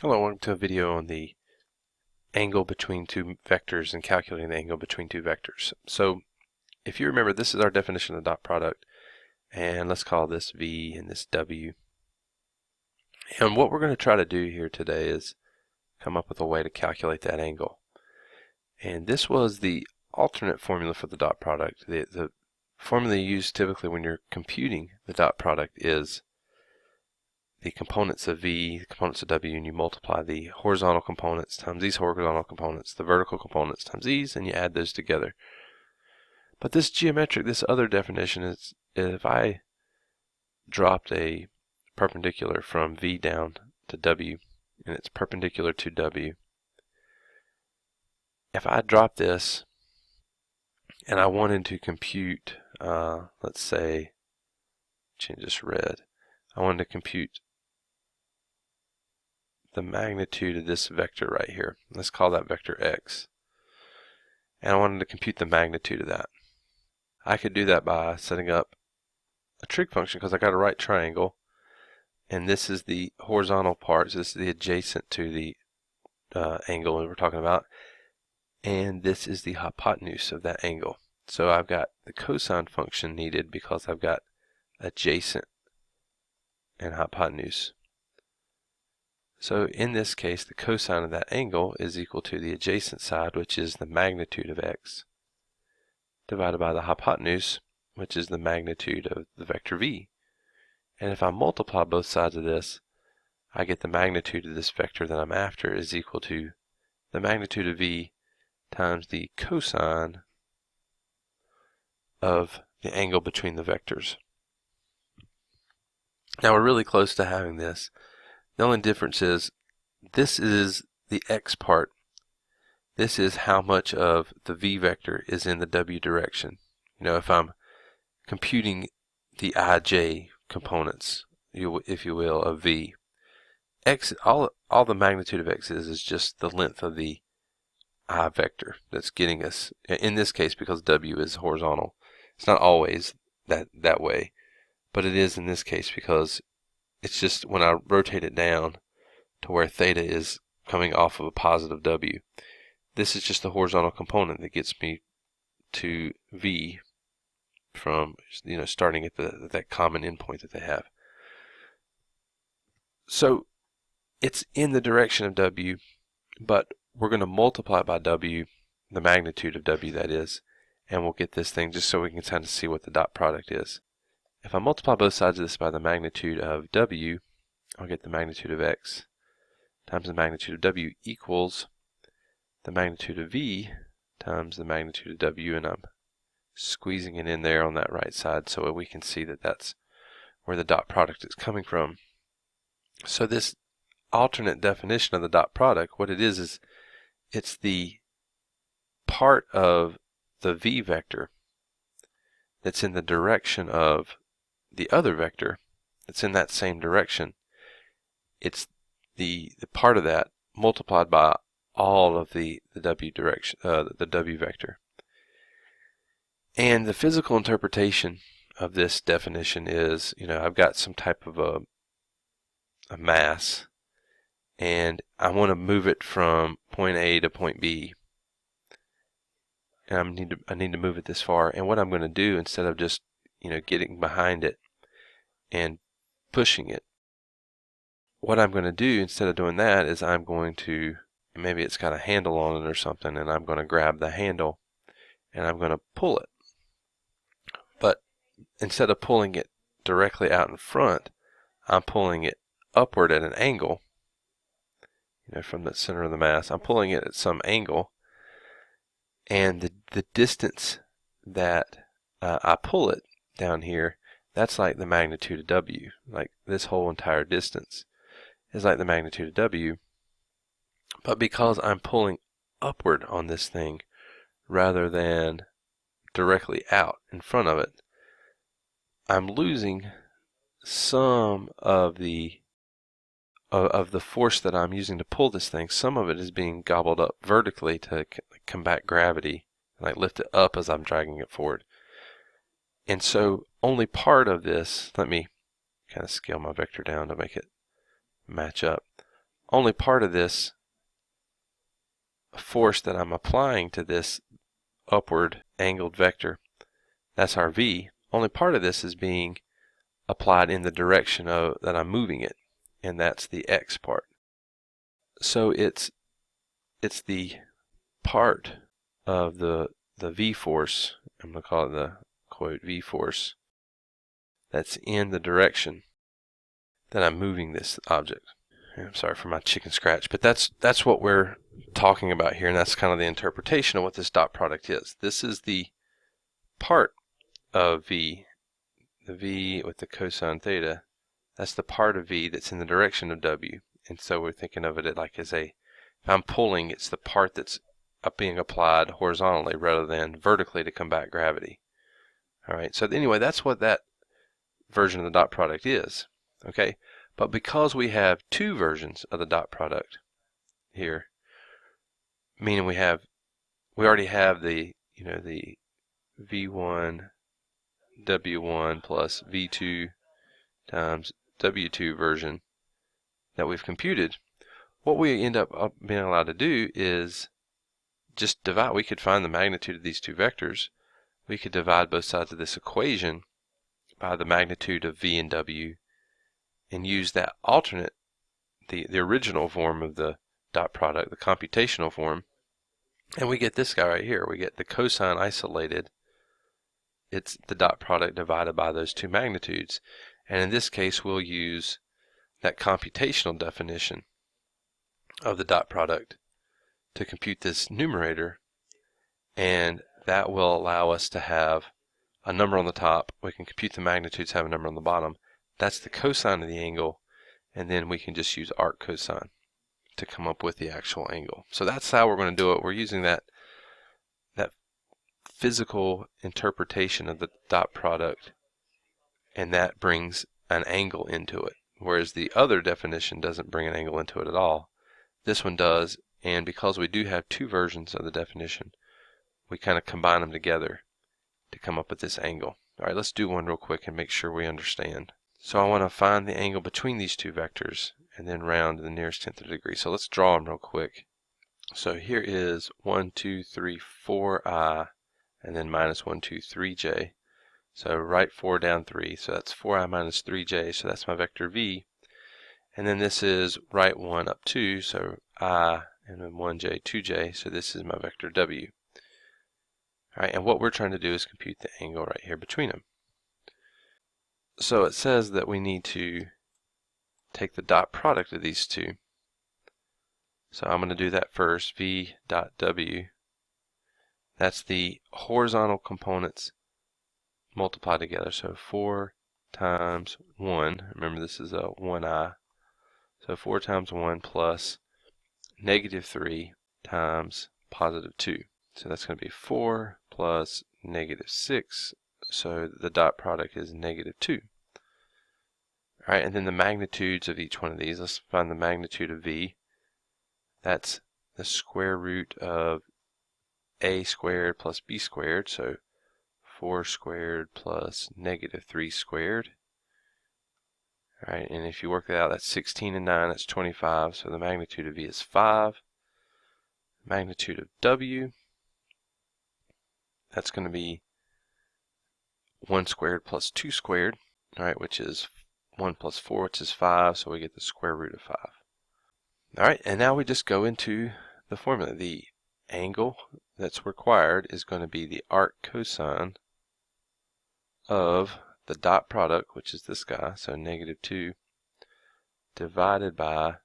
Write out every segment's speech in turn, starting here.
Hello, welcome to a video on the angle between two vectors and calculating the angle between two vectors. So if you remember, this is our definition of the dot product, and let's call this V and this W. And what we're going to try to do here today is come up with a way to calculate that angle. And this was the alternate formula for the dot product. The formula you use typically when you're computing the dot product is the components of V, the components of W, and you multiply the horizontal components times these horizontal components, the vertical components times these, and you add those together. But this other definition is if I dropped a perpendicular from V down to W, and it's perpendicular to W, if I drop this and I wanted to compute, let's say, change this red, I wanted to compute the magnitude of this vector right here. Let's call that vector x. And I wanted to compute the magnitude of that. I could do that by setting up a trig function because I got a right triangle, and this is the horizontal part, so this is the adjacent to the angle that we're talking about, and this is the hypotenuse of that angle. So I've got the cosine function needed because I've got adjacent and hypotenuse. So in this case, the cosine of that angle is equal to the adjacent side, which is the magnitude of x, divided by the hypotenuse, which is the magnitude of the vector v. And if I multiply both sides of this, I get the magnitude of this vector that I'm after is equal to the magnitude of v times the cosine of the angle between the vectors. Now we're really close to having this. The only difference is this is the x part. This is how much of the v vector is in the w direction. You know, if I'm computing the ij components, if you will, of v, x, all the magnitude of x is just the length of the I vector that's getting us, in this case because w is horizontal. It's not always that way, but it is in this case because it's just when I rotate it down to where theta is coming off of a positive w. This is just the horizontal component that gets me to v from, starting at that common endpoint that they have. So it's in the direction of w, but we're going to multiply by w, the magnitude of w that is, and we'll get this thing just so we can kind of see what the dot product is. If I multiply both sides of this by the magnitude of w, I'll get the magnitude of x times the magnitude of w equals the magnitude of v times the magnitude of w, and I'm squeezing it in there on that right side so we can see that that's where the dot product is coming from. So this alternate definition of the dot product, what it is it's the part of the v vector that's in the direction of the other vector that's in that same direction. It's the part of that multiplied by all of the w direction, the w vector. And the physical interpretation of this definition is, I've got some type of a mass, and I want to move it from point A to point B, and I need to move it this far. And what I'm going to do, instead of just getting behind it and pushing it, what I'm going to do instead of doing that is I'm going to, maybe it's got a handle on it or something, and I'm going to grab the handle and I'm going to pull it. But instead of pulling it directly out in front, I'm pulling it upward at an angle, from the center of the mass. I'm pulling it at some angle, and the distance that I pull it down here, that's like the magnitude of w. Like this whole entire distance is like the magnitude of w. But because I'm pulling upward on this thing rather than directly out in front of it, I'm losing some of the force that I'm using to pull this thing. Some of it is being gobbled up vertically to combat gravity, like lift it up as I'm dragging it forward. And so only part of this, let me kind of scale my vector down to make it match up. only part of this force that I'm applying to this upward angled vector, that's our v, only part of this is being applied in the direction that I'm moving it, and that's the x part. So it's the part of the v force, I'm going to call it the quote v force, that's in the direction that I'm moving this object. I'm sorry for my chicken scratch, but that's what we're talking about here, and that's kind of the interpretation of what this dot product is. This is the part of v, the v with the cosine theta, that's the part of v that's in the direction of w. And so we're thinking of it like as if I'm pulling, it's the part that's being applied horizontally rather than vertically to combat gravity. All right, so anyway, that's what that version of the dot product is. Okay, but because we have two versions of the dot product here, meaning we already have the the v1 w1 plus v2 times w2 version that we've computed, what we end up being allowed to do is just divide. We could find the magnitude of these two vectors. We could divide both sides of this equation by the magnitude of v and w and use that alternate, the original form of the dot product, the computational form, and we get this guy right here. We get the cosine isolated. It's the dot product divided by those two magnitudes. And in this case, we'll use that computational definition of the dot product to compute this numerator, and that will allow us to have a number on the top. We can compute the magnitudes, have a number on the bottom. That's the cosine of the angle, and then we can just use arc cosine to come up with the actual angle. So that's how we're going to do it. We're using that physical interpretation of the dot product, and that brings an angle into it, whereas the other definition doesn't bring an angle into it at all. This one does, and because we do have two versions of the definition, we kind of combine them together to come up with this angle. All right, let's do one real quick and make sure we understand. So I want to find the angle between these two vectors and then round to the nearest tenth of a degree. So let's draw them real quick. So here is 1, 2, 3, 4i, and then minus 1, 2, 3j. So write 4 down 3, so that's 4i minus 3j, so that's my vector v. And then this is right 1 up 2, so I, and then 1j, 2j, so this is my vector w. All right, and what we're trying to do is compute the angle right here between them. So it says that we need to take the dot product of these two. So I'm going to do that first, v dot w. That's the horizontal components multiplied together. So 4 times 1, remember this is a 1i, so 4 times 1 plus negative 3 times positive 2. So that's going to be 4 plus negative 6, so the dot product is negative 2. All right, and then the magnitudes of each one of these, let's find the magnitude of v. That's the square root of a squared plus b squared, so 4 squared plus negative 3 squared. All right, and if you work that out, that's 16 and 9, that's 25, so the magnitude of v is 5. Magnitude of w, that's going to be 1 squared plus 2 squared, all right, which is 1 plus 4, which is 5, so we get the square root of 5. All right, and now we just go into the formula. The angle that's required is going to be the arc cosine of the dot product, which is this guy, so negative 2, divided by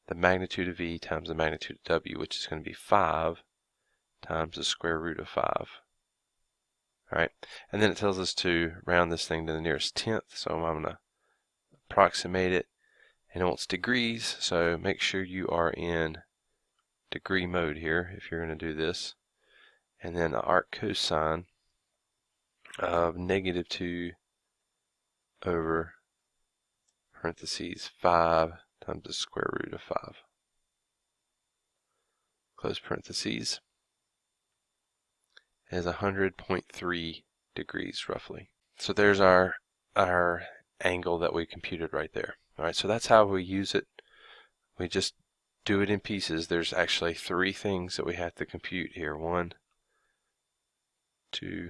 the magnitude of v times the magnitude of w, which is going to be 5 times the square root of 5. All right, and then it tells us to round this thing to the nearest tenth, so I'm going to approximate it, and it wants degrees, so make sure you are in degree mode here if you're going to do this. And then the arc cosine of negative 2 over parentheses 5 times the square root of 5. Close parentheses is 100.3 degrees roughly. So there's our angle that we computed right there. All right, so that's how we use it. We just do it in pieces, there's actually 3 things that we have to compute here. 1, 2,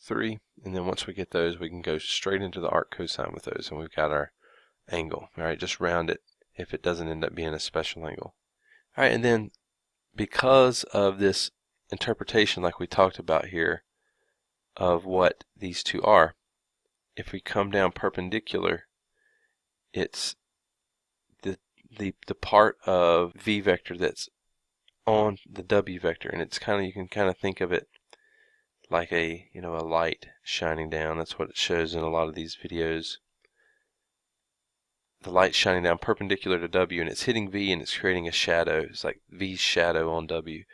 3, and then once we get those, we can go straight into the arc cosine with those, and we've got our angle. Alright, just round it if it doesn't end up being a special angle. Alright, and then because of this interpretation like we talked about here of what these two are, if we come down perpendicular, it's the part of v vector that's on the w vector, and it's you can kind of think of it like a light shining down. That's what it shows in a lot of these videos. The light shining down perpendicular to w, and it's hitting v and it's creating a shadow. It's like v's shadow on w,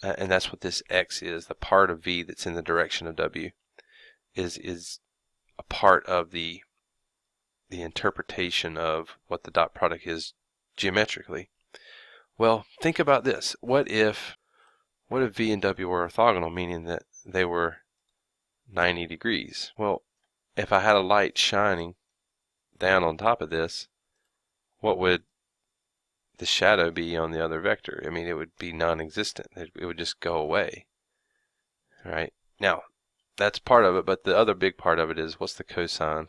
and that's what this x is. The part of v that's in the direction of w is a part of the interpretation of what the dot product is geometrically. Well, think about this. What if v and w were orthogonal, meaning that they were 90 degrees? Well, if I had a light shining down on top of this, what would the shadow be on the other vector? I mean, it would be non-existent. It would just go away. All right. Now, that's part of it, but the other big part of it is, what's the cosine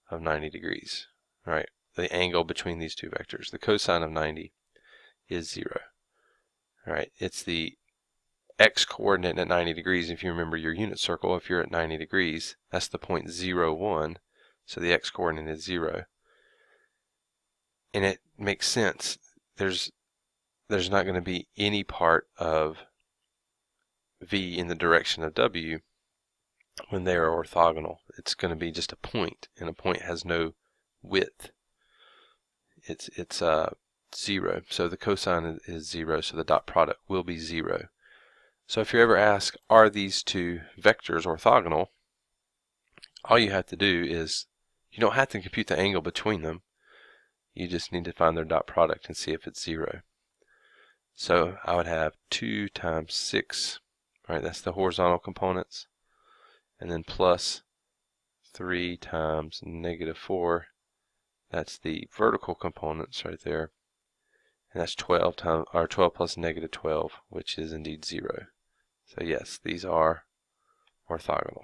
of 90 degrees? All right. The angle between these two vectors. The cosine of 90 is 0. All right. It's the x coordinate at 90 degrees. If you remember your unit circle, if you're at 90 degrees, that's the point 0, 1. So the x coordinate is 0. And it makes sense. There's not going to be any part of v in the direction of w when they are orthogonal. It's going to be just a point, and a point has no width. It's 0. So the cosine is 0, so the dot product will be 0. So if you're ever asked, are these two vectors orthogonal, all you have to do is, you don't have to compute the angle between them. You just need to find their dot product and see if it's 0. So I would have 2 times 6, right? That's the horizontal components, and then plus 3 times negative 4. That's the vertical components right there, and that's 12 plus negative 12, which is indeed 0. So yes, these are orthogonal.